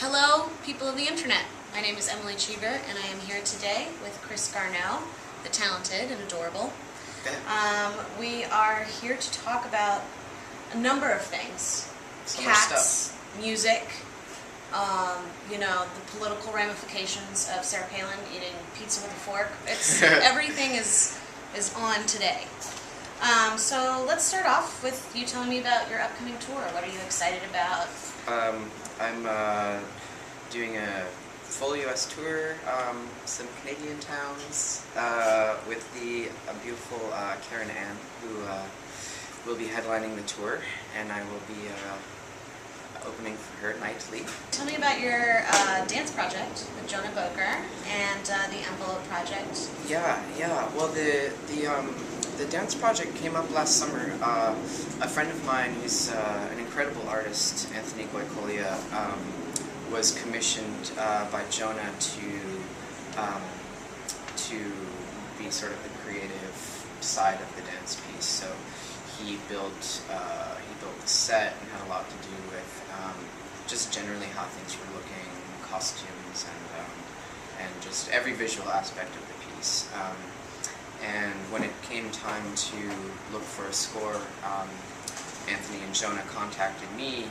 Hello, people of the internet. My name is Emily Cheever, and I am here today with Chris Garneau, the talented and adorable. We are here to talk about a number of things. Cats, music, the political ramifications of Sarah Palin eating pizza with a fork. It's everything is on today. So let's start off with you telling me about your upcoming tour. What are you excited about? I'm doing a full U.S. tour, some Canadian towns, with the beautiful Keren Ann, who will be headlining the tour, and I will be opening for her nightly. Tell me about your dance project with Jonah Bokaer and the Envelope project. Yeah. Well, the dance project came up last summer. A friend of mine, who's an incredible artist, Anthony Goicolea, was commissioned by Jonah to be sort of the creative side of the dance piece. So he built the set and had a lot to do with just generally how things were looking, costumes, and just every visual aspect of the piece. And when it came time to look for a score, Anthony and Jonah contacted me,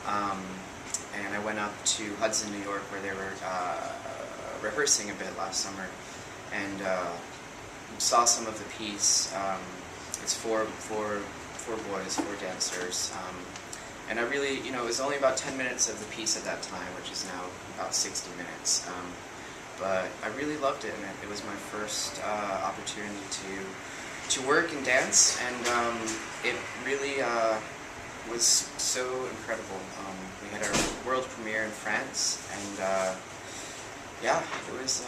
and I went up to Hudson, New York, where they were rehearsing a bit last summer, and saw some of the piece. It's four boys, four dancers, and I really, it was only about 10 minutes of the piece at that time, which is now about 60 minutes. But I really loved it, and it was my first opportunity to work and dance, and it really was so incredible. We had our world premiere in France, and it was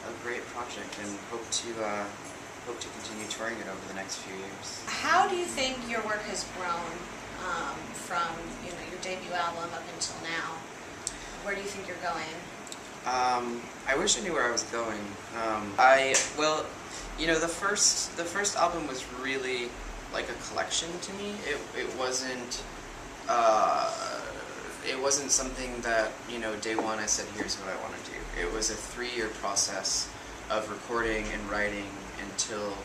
a great project, and hope to continue touring it over the next few years. How do you think your work has grown from your debut album up until now? Where do you think you're going? I wish I knew where I was going. The first album was really like a collection to me. It wasn't something that, day one I said, here's what I want to do. It was a 3-year process of recording and writing until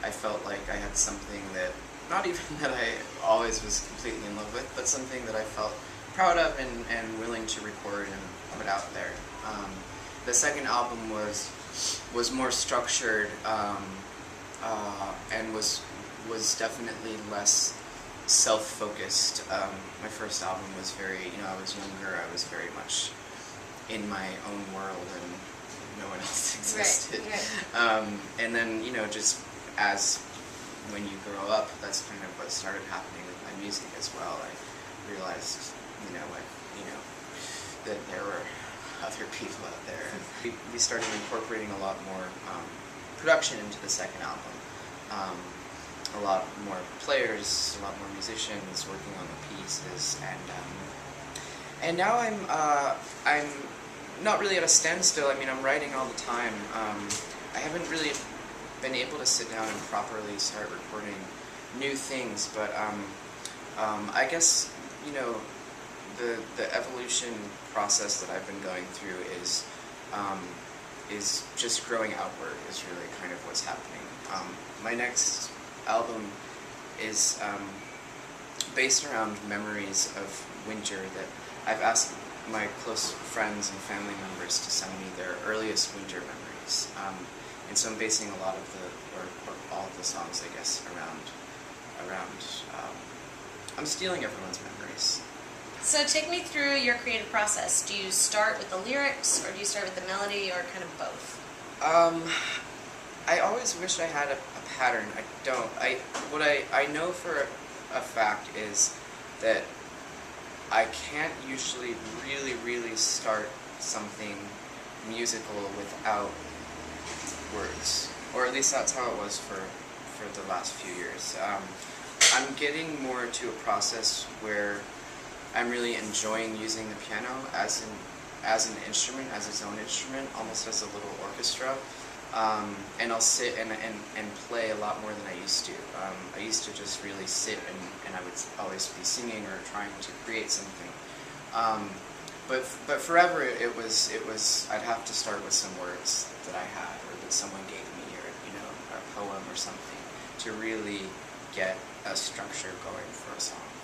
I felt like I had something that, not even that I always was completely in love with, but something that I felt proud of and willing to record and put out there. The second album was more structured and was definitely less self-focused. My first album was very, I was younger, I was very much in my own world and no one else existed. Right. And then, just as when you grow up, that's kind of what started happening with my music as well. I realized, that there were other people out there. We started incorporating a lot more production into the second album. A lot more players, a lot more musicians working on the pieces, and now I'm not really at a standstill. I mean, I'm writing all the time. I haven't really been able to sit down and properly start recording new things, but I guess the evolution process that I've been going through is just growing outward is really kind of what's happening. My next album is based around memories of winter that I've asked my close friends and family members to send me their earliest winter memories. And so I'm basing a lot of or all of the songs, I guess, around I'm stealing everyone's memories. So take me through your creative process. Do you start with the lyrics, or do you start with the melody, or kind of both? I always wish I had a pattern. I don't. What I know for a fact is that I can't usually really start something musical without words, or at least that's how it was for the last few years. I'm getting more to a process where I'm really enjoying using the piano as an instrument, as its own instrument, almost as a little orchestra. And I'll sit and play a lot more than I used to. I used to just really sit and I would always be singing or trying to create something. but forever it was I'd have to start with some words that I had or that someone gave me, or you know, a poem or something, to really get a structure going for a song.